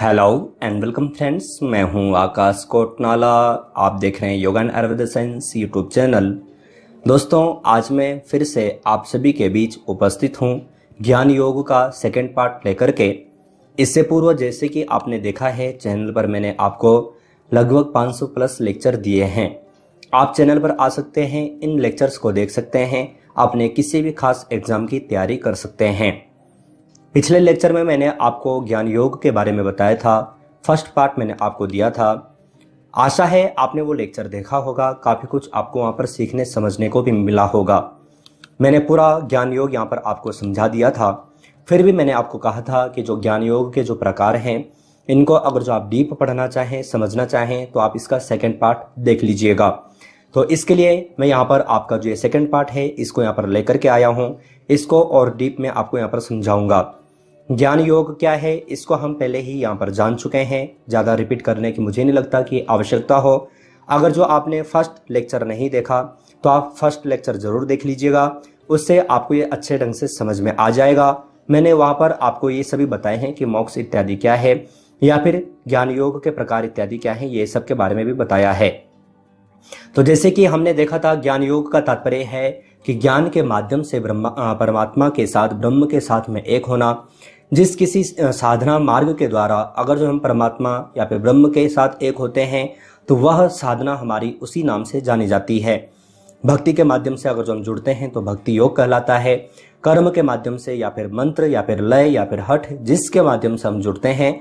Hello and welcome friends, मैं हूं आकाश कोटनाला। आप देख रहे हैं yoga and Ayurveda science YouTube channel. दोस्तों, आज मैं फिर से आप सभी के बीच उपस्थित हूं ज्ञान योग का सेकंड पार्ट लेकर के। इससे पूर्व जैसे कि आपने देखा है, चैनल पर मैंने आपको लगभग 500 प्लस लेक्चर दिए हैं। आप चैनल पर आ सकते हैं, इन लेक्चर्स को देख सकते हैं, अपने किसी भी खास एग्जाम की तैयारी कर सकते हैं। पिछले लेक्चर में मैंने आपको ज्ञान योग के बारे में बताया था, फर्स्ट पार्ट मैंने आपको दिया था। आशा है आपने वो लेक्चर देखा होगा, काफ़ी कुछ आपको वहाँ पर सीखने समझने को भी मिला होगा। मैंने पूरा ज्ञान योग यहाँ पर आपको समझा दिया था। फिर भी मैंने आपको कहा था कि जो ज्ञान योग के जो प्रकार हैं, इनको अगर जो आप डीप पढ़ना चाहें, समझना चाहें, तो आप इसका सेकेंड पार्ट देख लीजिएगा। तो इसके लिए मैं यहाँ पर आपका जो ये सेकेंड पार्ट है, इसको यहाँ पर लेकर के आया हूँ। इसको और डीप में आपको यहाँ पर समझाऊंगा। ज्ञान योग क्या है, इसको हम पहले ही यहाँ पर जान चुके हैं, ज़्यादा रिपीट करने की मुझे नहीं लगता कि आवश्यकता हो। अगर जो आपने फर्स्ट लेक्चर नहीं देखा तो आप फर्स्ट लेक्चर ज़रूर देख लीजिएगा, उससे आपको ये अच्छे ढंग से समझ में आ जाएगा। मैंने वहाँ पर आपको ये सभी बताए हैं कि मोक्ष इत्यादि क्या है, या फिर ज्ञान योग के प्रकार इत्यादि क्या है, ये सब के बारे में भी बताया है। तो जैसे कि हमने देखा था, ज्ञान योग का तात्पर्य है कि ज्ञान के माध्यम से परमात्मा के साथ, ब्रह्म के साथ में एक होना। जिस किसी साधना मार्ग के द्वारा अगर जो हम परमात्मा या फिर ब्रह्म के साथ एक होते हैं, तो वह साधना हमारी उसी नाम से जानी जाती है। भक्ति के माध्यम से अगर जो हम जुड़ते हैं तो भक्ति योग कहलाता है। कर्म के माध्यम से या फिर मंत्र या फिर लय या फिर हठ, जिसके माध्यम से हम जुड़ते हैं,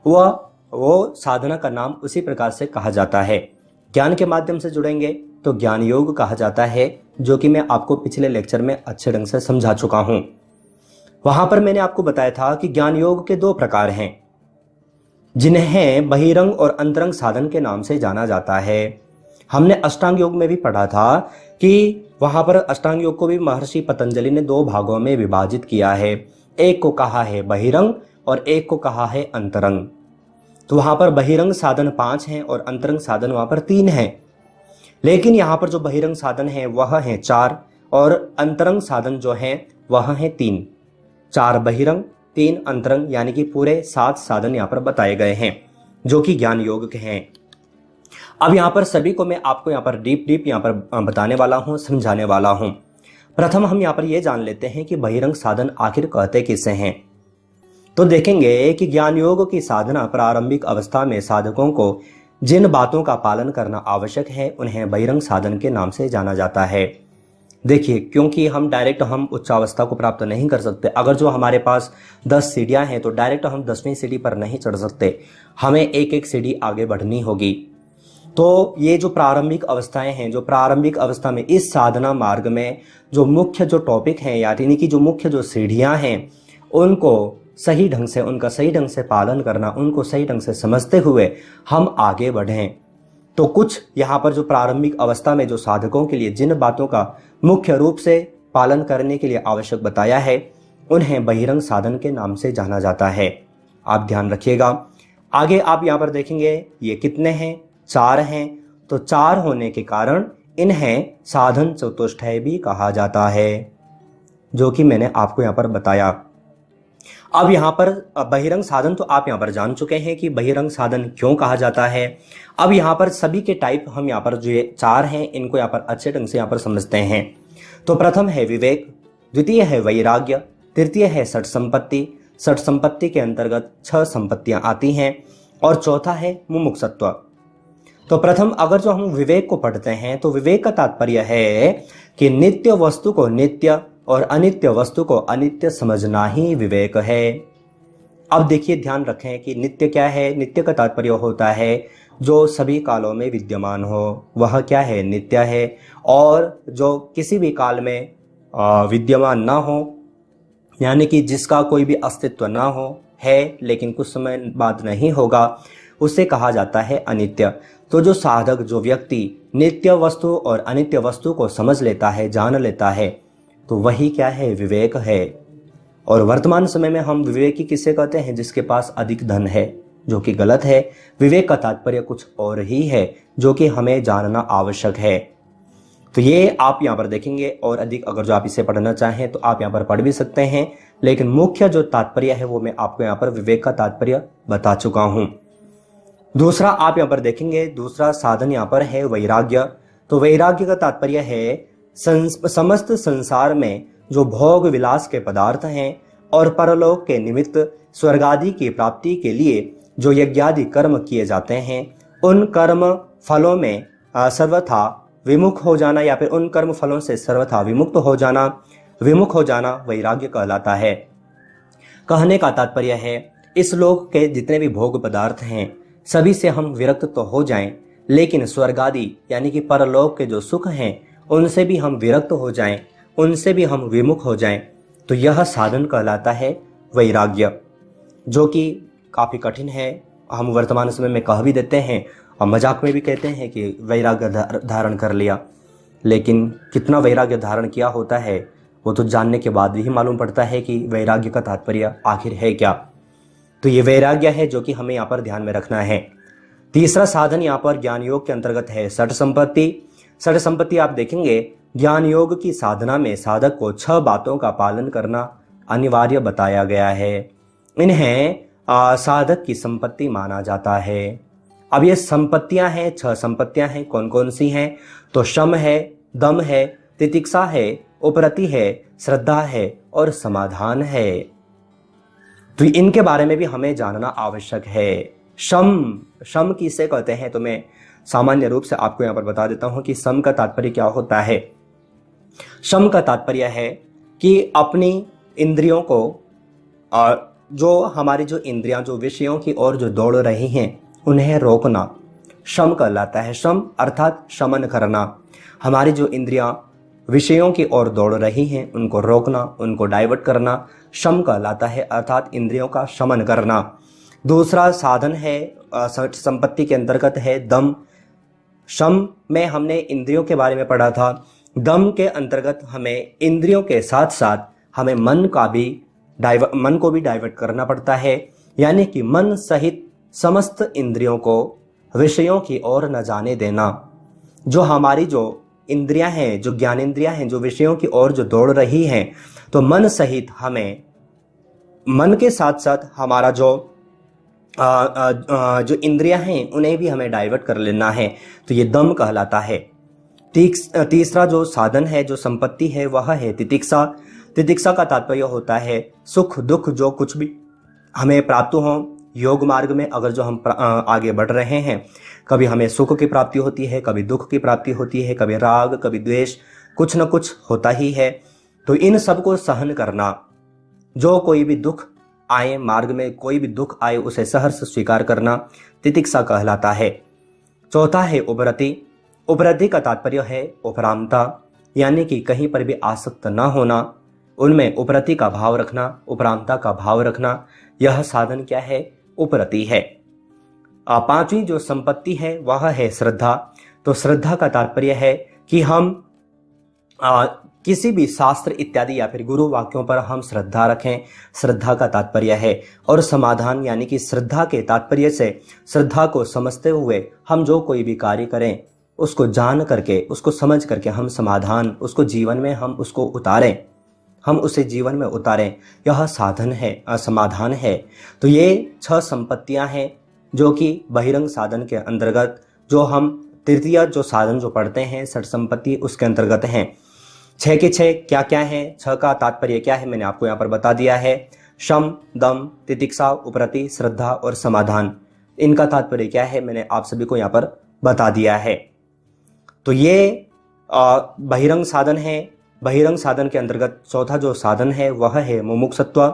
वो साधना का नाम उसी प्रकार से कहा जाता है। ज्ञान के माध्यम से जुड़ेंगे तो ज्ञान योग कहा जाता है, जो कि मैं आपको पिछले लेक्चर में अच्छे ढंग से समझा चुका हूं। वहां पर मैंने आपको बताया था कि ज्ञान योग के दो प्रकार हैं, जिन्हें बहिरंग और अंतरंग साधन के नाम से जाना जाता है। हमने अष्टांग योग में भी पढ़ा था कि वहां पर अष्टांग योग को भी महर्षि पतंजलि ने दो भागों में विभाजित किया है। एक को कहा है बहिरंग और एक को कहा है अंतरंग। तो वहां पर बहिरंग साधन 5 हैं और अंतरंग साधन वहां पर 3 हैं। लेकिन यहाँ पर जो बहिरंग साधन है वह है 4 और अंतरंग साधन जो है वह है 3। 4 बहिरंग, 3 अंतरंग, यानी कि पूरे 7 साधन यहाँ पर बताए गए हैं, जो कि ज्ञान योग के हैं। अब यहाँ पर सभी को मैं आपको यहाँ पर डीप यहाँ पर बताने वाला हूँ, समझाने वाला हूँ। प्रथम हम यहाँ पर ये जान लेते हैं कि बहिरंग साधन आखिर कहते किसे हैं। तो देखेंगे कि ज्ञान योग की साधना प्रारंभिक अवस्था में साधकों को जिन बातों का पालन करना आवश्यक है, उन्हें बहिरंग साधन के नाम से जाना जाता है। देखिए, क्योंकि हम डायरेक्ट उच्चावस्था को प्राप्त नहीं कर सकते। अगर जो हमारे पास 10 सीढ़ियां हैं तो डायरेक्ट हम 10वीं सीढ़ी पर नहीं चढ़ सकते, हमें एक एक सीढ़ी आगे बढ़नी होगी। तो ये जो प्रारंभिक अवस्थाएं हैं, जो प्रारंभिक अवस्था में इस साधना मार्ग में जो मुख्य जो टॉपिक हैं, यानी कि जो मुख्य जो सीढ़ियां हैं, उनको सही ढंग से, उनका सही ढंग से पालन करना, उनको सही ढंग से समझते हुए हम आगे बढ़ें। तो कुछ यहाँ पर जो प्रारंभिक अवस्था में जो साधकों के लिए जिन बातों का मुख्य रूप से पालन करने के लिए आवश्यक बताया है, उन्हें बहिरंग साधन के नाम से जाना जाता है। आप ध्यान रखिएगा। आगे आप यहाँ पर देखेंगे ये कितने हैं, 4 हैं। तो 4 होने के कारण इन्हें साधन चतुष्टय भी कहा जाता है, जो कि मैंने आपको यहाँ पर बताया। अब यहाँ पर बहिरंग साधन तो आप यहाँ पर जान चुके हैं कि बहिरंग साधन क्यों कहा जाता है। अब यहाँ पर सभी के टाइप हम यहाँ पर जो ये 4 हैं, इनको यहाँ पर अच्छे ढंग से यहाँ पर समझते हैं। तो प्रथम है विवेक, द्वितीय है वैराग्य, तृतीय है सठ संपत्ति। सठ संपत्ति के अंतर्गत 6 संपत्तियां आती हैं, और चौथा है मुमुक्षुत्व। तो प्रथम अगर जो हम विवेक को पढ़ते हैं, तो विवेक का तात्पर्य है कि नित्य वस्तु को नित्य और अनित्य वस्तु को अनित्य समझना ही विवेक है। अब देखिए, ध्यान रखें कि नित्य क्या है। नित्य का तात्पर्य होता है जो सभी कालों में विद्यमान हो, वह क्या है, नित्य है। और जो किसी भी काल में विद्यमान ना हो, यानी कि जिसका कोई भी अस्तित्व ना हो, है लेकिन कुछ समय बाद नहीं होगा, उसे कहा जाता है अनित्य। तो जो साधक, जो व्यक्ति नित्य वस्तु और अनित्य वस्तु को समझ लेता है, जान लेता है, तो वही क्या है, विवेक है। और वर्तमान समय में हम विवेकी किसे कहते हैं, जिसके पास अधिक धन है, जो कि गलत है। विवेक का तात्पर्य कुछ और ही है, जो कि हमें जानना आवश्यक है। तो ये आप यहाँ पर देखेंगे, और अधिक अगर जो आप इसे पढ़ना चाहें तो आप यहाँ पर पढ़ भी सकते हैं, लेकिन मुख्य जो तात्पर्य है वो मैं आपको यहाँ पर विवेक का तात्पर्य बता चुका हूं। दूसरा आप यहाँ पर देखेंगे, दूसरा साधन यहाँ पर है वैराग्य। तो वैराग्य का तात्पर्य है समस्त संसार में जो भोग विलास के पदार्थ हैं और परलोक के निमित्त स्वर्ग आदि की प्राप्ति के लिए जो यज्ञादि कर्म किए जाते हैं, उन कर्म फलों में सर्वथा विमुख हो जाना, या फिर उन कर्म फलों से सर्वथा विमुक्त हो जाना, विमुख हो जाना वैराग्य कहलाता है। कहने का तात्पर्य है इस लोक के जितने भी भोग पदार्थ हैं सभी से हम विरक्त तो हो जाएं, लेकिन स्वर्ग आदि यानी कि परलोक के जो सुख हैं उनसे भी हम विरक्त हो जाएं, उनसे भी हम विमुख हो जाएं, तो यह साधन कहलाता है वैराग्य, जो कि काफी कठिन है। हम वर्तमान समय में कह भी देते हैं और मजाक में भी कहते हैं कि वैराग्य धारण कर लिया, लेकिन कितना वैराग्य धारण किया होता है वो तो जानने के बाद ही मालूम पड़ता है कि वैराग्य का तात्पर्य आखिर है क्या। तो ये वैराग्य है जो कि हमें यहाँ पर ध्यान में रखना है। तीसरा साधन यहाँ पर ज्ञान योग के अंतर्गत है षट संपत्ति। षट संपत्ति आप देखेंगे, ज्ञान योग की साधना में साधक को 6 बातों का पालन करना अनिवार्य बताया गया है। इन्हें साधक की संपत्ति माना जाता है। अब ये संपत्तियां हैं, 6 संपत्तियां हैं, कौन कौन सी हैं? तो शम है, दम है, तितिक्षा है, उपरति है, श्रद्धा है और समाधान है। तो इनके बारे में भी हमें जानना आवश्यक है। शम किसे कहते हैं? तो मैं सामान्य रूप से आपको यहाँ पर बता देता हूं कि शम का तात्पर्य क्या होता है। शम का तात्पर्य है कि अपनी इंद्रियों को, जो हमारी जो इंद्रियां जो विषयों की ओर जो दौड़ रही हैं उन्हें रोकना शम कहलाता है। शम अर्थात शमन करना। हमारी जो इंद्रियां विषयों की ओर दौड़ रही हैं उनको रोकना, उनको डाइवर्ट करना शम कहलाता है, अर्थात इंद्रियों का शमन करना। दूसरा साधन है संपत्ति के अंतर्गत है दम। शम में हमने इंद्रियों के बारे में पढ़ा था। दम के अंतर्गत हमें इंद्रियों के साथ साथ हमें मन को भी डाइवर्ट करना पड़ता है, यानी कि मन सहित समस्त इंद्रियों को विषयों की ओर न जाने देना। जो हमारी जो इंद्रियां हैं, जो ज्ञानेंद्रियां हैं, जो विषयों की ओर जो दौड़ रही हैं, तो मन सहित हमें, मन के साथ साथ हमारा जो इंद्रियां हैं उन्हें भी हमें डाइवर्ट कर लेना है। तो ये दम कहलाता है। तीसरा जो साधन है, जो संपत्ति है, वह है तितिक्षा। तितिक्षा का तात्पर्य होता है सुख दुख जो कुछ भी हमें प्राप्त हो योग मार्ग में, अगर जो हम आगे बढ़ रहे हैं, कभी हमें सुख की प्राप्ति होती है, कभी दुख की प्राप्ति होती है, कभी राग, कभी द्वेष, कुछ न कुछ होता ही है। तो इन सब को सहन करना, जो कोई भी दुख आए, मार्ग में कोई भी दुख आए उसे सहर्ष स्वीकार करना तितिक्षा कहलाता है। चौथा है उपरति। उपरति का तात्पर्य है उपरामता, यानी कि कहीं पर भी आसक्त न होना, उनमें उपरति का भाव रखना, उपरामता का भाव रखना, यह साधन क्या है? उपरति है। पांचवी जो संपत्ति है वह है श्रद्धा। तो श्रद्धा का तात्पर्य है कि हम किसी भी शास्त्र इत्यादि या फिर गुरु वाक्यों पर हम श्रद्धा रखें, श्रद्धा का तात्पर्य है। और समाधान, यानी कि श्रद्धा के तात्पर्य से श्रद्धा को समझते हुए हम जो कोई भी कार्य करें उसको जान करके, उसको समझ करके हम समाधान, उसको जीवन में हम उसको उतारें, हम उसे जीवन में उतारें, यह साधन है, समाधान है। तो ये 6 संपत्तियां हैं जो कि बहिरंग साधन के अंतर्गत, जो हम तृतीय जो साधन जो पढ़ते हैं षट संपत्ति, उसके अंतर्गत हैं। 6 के 6 क्या क्या हैं? 6 का तात्पर्य क्या है मैंने आपको यहाँ पर बता दिया है। शम, दम, तितिक्षा, उपरति, श्रद्धा और समाधान, इनका तात्पर्य क्या है मैंने आप सभी को यहाँ पर बता दिया है। तो ये बहिरंग साधन है। बहिरंग साधन के अंतर्गत चौथा जो साधन है वह है मुमुक्षुत्व।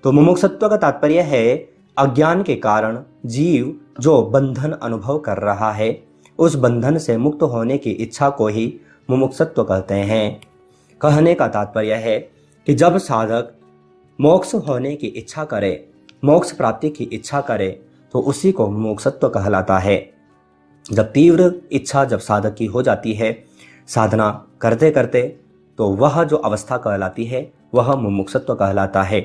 तो मुमुक्षुत्व का तात्पर्य है अज्ञान के कारण जीव जो बंधन अनुभव कर रहा है, उस बंधन से मुक्त होने की इच्छा को ही मुमुक्षुत्व कहते हैं। कहने का तात्पर्य है कि जब साधक मोक्ष होने की इच्छा करे, मोक्ष प्राप्ति की इच्छा करे, तो उसी को मुमुक्षुत्व कहलाता है। जब तीव्र इच्छा जब साधक की हो जाती है साधना करते करते, तो वह जो अवस्था कहलाती है वह मुमुक्षुत्व कहलाता है।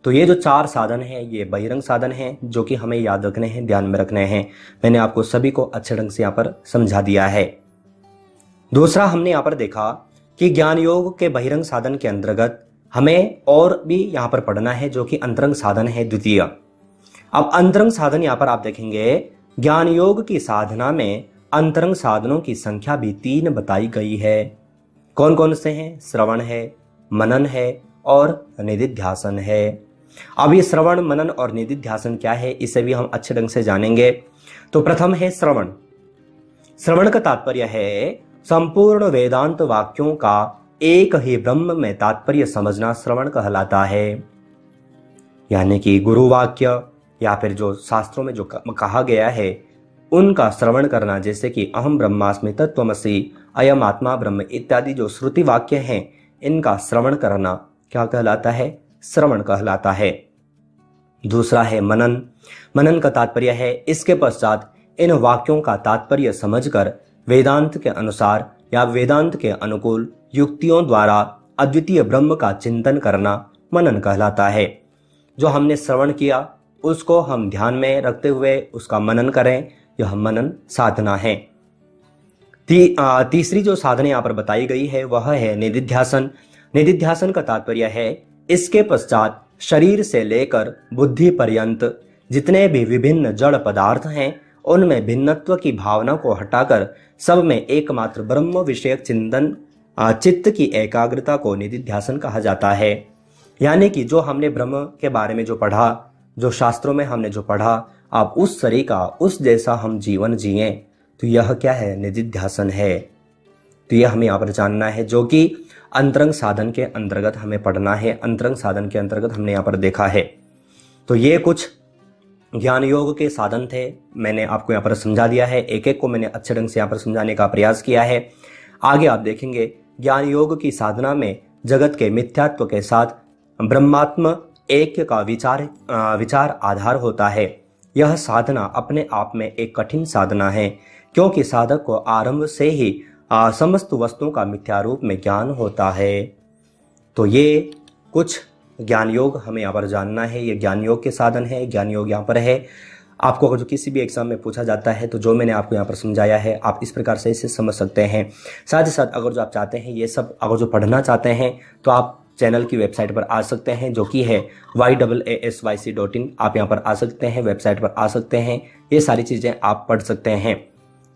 तो ये जो 4 साधन हैं ये बहिरंग साधन हैं जो कि हमें याद रखने हैं, ध्यान में रखने हैं। मैंने आपको सभी को अच्छे ढंग से यहाँ पर समझा दिया है। दूसरा हमने यहाँ पर देखा कि ज्ञान योग के बहिरंग साधन के अंतर्गत हमें और भी यहाँ पर पढ़ना है, जो कि अंतरंग साधन है द्वितीय। अब अंतरंग साधन यहाँ पर आप देखेंगे, ज्ञान योग की साधना में अंतरंग साधनों की संख्या भी 3 बताई गई है। कौन कौन से हैं? श्रवण है, मनन है और निधिध्यासन है। अब ये श्रवण, मनन और निधिध्यासन क्या है, इसे भी हम अच्छे ढंग से जानेंगे। तो प्रथम है श्रवण। श्रवण का तात्पर्य है संपूर्ण वेदांत वाक्यों का एक ही ब्रह्म में तात्पर्य समझना श्रवण कहलाता है। यानी कि गुरु वाक्य या फिर जो शास्त्रों में जो कहा गया है उनका श्रवण करना, जैसे कि अहम ब्रह्मास्मि तत्त्वमसि, अयम आत्मा ब्रह्म इत्यादि जो श्रुति वाक्य हैं, इनका श्रवण करना क्या कहलाता है? श्रवण कहलाता है। दूसरा है मनन। मनन का तात्पर्य है इसके पश्चात इन वाक्यों का तात्पर्य समझकर वेदांत के अनुसार या वेदांत के अनुकूल युक्तियों द्वारा अद्वितीय ब्रह्म का चिंतन करना मनन कहलाता है। जो हमने श्रवण किया उसको हम ध्यान में रखते हुए उसका मनन करें, यह मनन साधना है। तीसरी जो साधना यहाँ पर बताई गई है वह है निधिध्यासन। निधिध्यासन का तात्पर्य है इसके पश्चात शरीर से लेकर बुद्धि पर्यंत जितने भी विभिन्न जड़ पदार्थ हैं उनमें भिन्नत्व की भावना को हटाकर सब में एकमात्र ब्रह्म विषयक चिंतन, चित्त की एकाग्रता को निधिध्यासन कहा जाता है। यानी कि जो हमने ब्रह्म के बारे में जो पढ़ा, जो शास्त्रों में हमने जो पढ़ा, आप उस तरीका उस जैसा हम जीवन जिएं, तो यह क्या है? निधिध्यासन है। तो यह हमें यहाँ पर जानना है, जो कि अंतरंग साधन के अंतर्गत हमें पढ़ना है। अंतरंग साधन के अंतर्गत हमने यहाँ पर देखा है। तो ये कुछ ज्ञान योग के साधन थे, मैंने आपको यहाँ पर समझा दिया है। एक एक को मैंने अच्छे ढंग से यहाँ पर समझाने का प्रयास किया है। आगे आप देखेंगे ज्ञान योग की साधना में जगत के मिथ्यात्व के साथ ब्रह्मात्म ऐक्य का विचार आधार होता है। यह साधना अपने आप में एक कठिन साधना है, क्योंकि साधक को आरंभ से ही समस्त वस्तुओं का मिथ्या रूप में ज्ञान होता है। तो ये कुछ ज्ञान योग हमें यहाँ पर जानना है। ये ज्ञान योग के साधन है, ज्ञान योग यहाँ पर है। आपको अगर जो किसी भी एग्जाम में पूछा जाता है तो जो मैंने आपको यहाँ पर समझाया है आप इस प्रकार से इसे समझ सकते हैं। साथ ही साथ अगर जो आप चाहते हैं ये सब अगर जो पढ़ना चाहते हैं तो आप चैनल की वेबसाइट पर आ सकते हैं, जो कि है YAASYC.in। आप यहाँ पर आ सकते हैं, वेबसाइट पर आ सकते हैं, ये सारी चीज़ें आप पढ़ सकते हैं।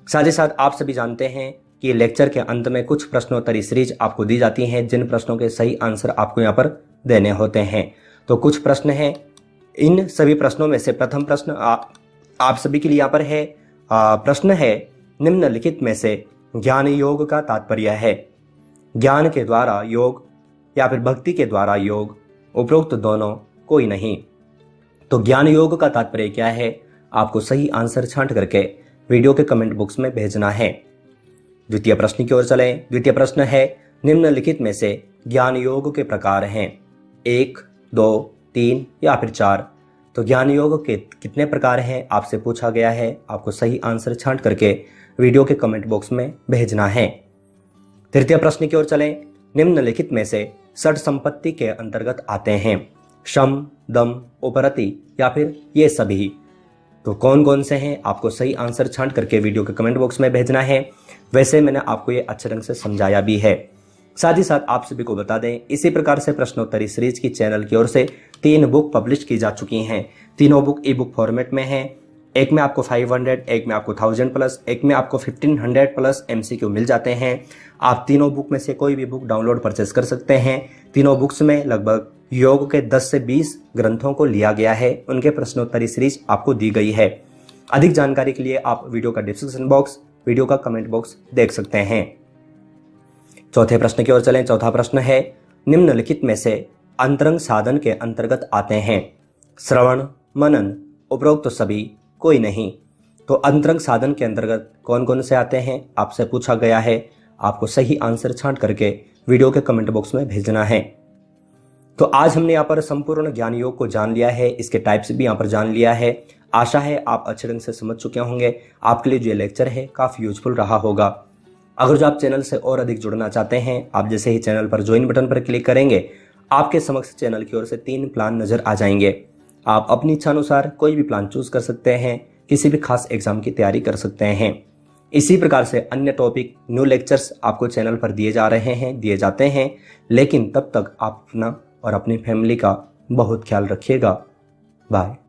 साथ ही साथ आप सभी जानते हैं कि लेक्चर के अंत में कुछ प्रश्नोत्तरी सीरीज आपको दी जाती हैं, जिन प्रश्नों के सही आंसर आपको यहाँ पर देने होते हैं। तो कुछ प्रश्न हैं, इन सभी प्रश्नों में से प्रथम प्रश्न आप सभी के लिए यहाँ पर है। प्रश्न है, निम्नलिखित में से ज्ञान योग का तात्पर्य है? ज्ञान के द्वारा योग या फिर भक्ति के द्वारा योग, उपरोक्त दोनों कोई नहीं। तो ज्ञान योग का तात्पर्य क्या है? आपको सही आंसर छांट करके वीडियो के कमेंट बॉक्स में भेजना है। द्वितीय प्रश्न की ओर चलें। द्वितीय प्रश्न है, निम्नलिखित में से ज्ञान योग के प्रकार हैं? 1, 2, 3 या फिर 4। तो ज्ञान योग के कितने प्रकार हैं आपसे पूछा गया है। आपको सही आंसर छांट करके वीडियो के कमेंट बॉक्स में भेजना है। तृतीय प्रश्न की ओर चलें। निम्नलिखित में से षट संपत्ति के अंतर्गत आते हैं? शम, दम, उपरति या फिर ये सभी। तो कौन कौन से हैं आपको सही आंसर छांट करके वीडियो के कमेंट बॉक्स में भेजना है। वैसे मैंने आपको ये अच्छे ढंग से समझाया भी है। साथ ही साथ आप सभी को बता दें, इसी प्रकार से प्रश्नोत्तरी सीरीज की चैनल की ओर से 3 बुक पब्लिश की जा चुकी हैं। तीनों बुक ई बुक फॉर्मेट में हैं। एक में आपको 500, एक में आपको 1000 प्लस, एक में आपको 1500 प्लस MCQ मिल जाते हैं। आप तीनों बुक में से कोई भी बुक डाउनलोड परचेस कर सकते हैं। तीनों बुक्स में लगभग योग के 10 से 20 ग्रंथों को लिया गया है, उनके प्रश्नोत्तरी सीरीज आपको दी गई है। अधिक जानकारी के लिए आप वीडियो का डिस्क्रिप्शन बॉक्स, वीडियो का कमेंट बॉक्स देख सकते हैं। चौथे प्रश्न की ओर चलें। चौथा प्रश्न है, निम्नलिखित में से अंतरंग साधन के अंतर्गत आते हैं? श्रवण, मनन, उपरोक्त सभी, कोई नहीं। तो अंतरंग साधन के अंतर्गत कौन कौन से आते हैं आपसे पूछा गया है। आपको सही आंसर छांट करके वीडियो के कमेंट बॉक्स में भेजना है। तो आज हमने यहाँ पर संपूर्ण ज्ञान योग को जान लिया है, इसके टाइप्स भी यहाँ पर जान लिया है। आशा है आप अच्छे ढंग से समझ चुके होंगे। आपके लिए जो ये लेक्चर है काफ़ी यूजफुल रहा होगा। अगर जो आप चैनल से और अधिक जुड़ना चाहते हैं, आप जैसे ही चैनल पर ज्वाइन बटन पर क्लिक करेंगे, आपके समक्ष चैनल की ओर से 3 प्लान नजर आ जाएंगे। आप अपनी इच्छा अनुसार कोई भी प्लान चूज कर सकते हैं, किसी भी खास एग्जाम की तैयारी कर सकते हैं। इसी प्रकार से अन्य टॉपिक, न्यू लेक्चर्स आपको चैनल पर दिए जाते हैं। लेकिन तब तक आप अपना और अपनी फैमिली का बहुत ख्याल रखिएगा। बाय।